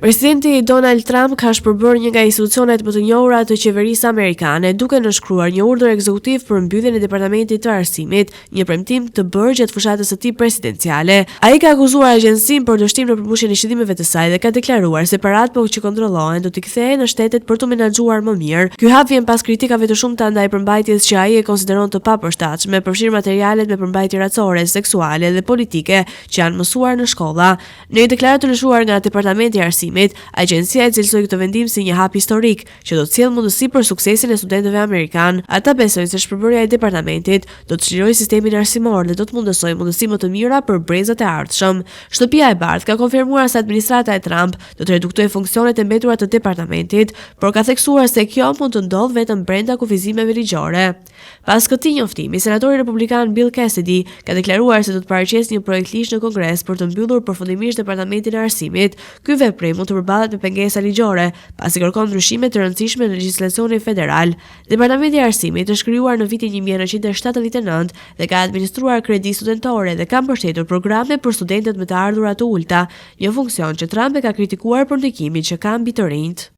Presidenti Donald Trump ka shpërbërë një nga institucionet më të njohura të qeverisë amerikane, duke nënshkruar një urdhër ekzekutiv për mbylljen e Departamentit të Arsimit, një premtim të bërë gjatë fushatës së tij presidenciale. Ai ka akuzuar agjencinë për dështim në përmbushjen e shëndimeve të saj dhe ka deklaruar se paratë që kontrollohen do t'i kthehen në shtetet për të menaxhuar më mirë. Ky hap vjen pas kritikave të shumta ndaj përmbajtjes që ai e konsideron të papërshtatshme, përfshirë materialet me përmbajtje racore, seksuale dhe politike që janë mësuar në shkolla. Në një deklaratë të lëshuar nga Departamenti i Arsimit, agjencia e cilësoi këtë vendim si një hap historik që do të sjellë mundësi për suksesin e studentëve amerikan. Ata besojnë se shpërbërja e departamentit do të çlirojë sistemin arsimor dhe do të mundësojë mundësi më të mira për brezat e ardhshëm. Shtëpia e Bardhë ka konfirmuar se administrata e Trump do të reduktojë funksionet e mbetura të departamentit, por ka theksuar se kjo mund të ndodhë vetëm brenda kufizimeve ligjore. Pas këtij njoftimi, senatori republikan Bill Cassidy ka deklaruar se do të paraqesë një projekt ligj në Kongres për të mbyllur përfundimisht Departamentin e Arsimit. Ky veprim mund të përballet me pengesa ligjore, pasi kërkon ndryshime të rëndësishme në legjislacionin federal. Departamenti i Arsimit është krijuar në vitin 1979 dhe ka administruar kredi studentore dhe ka mbështetur programe për studentët me të ardhurat të ulta, një funksion që Trump e ka kritikuar për ndikimin që ka mbi të rinjt.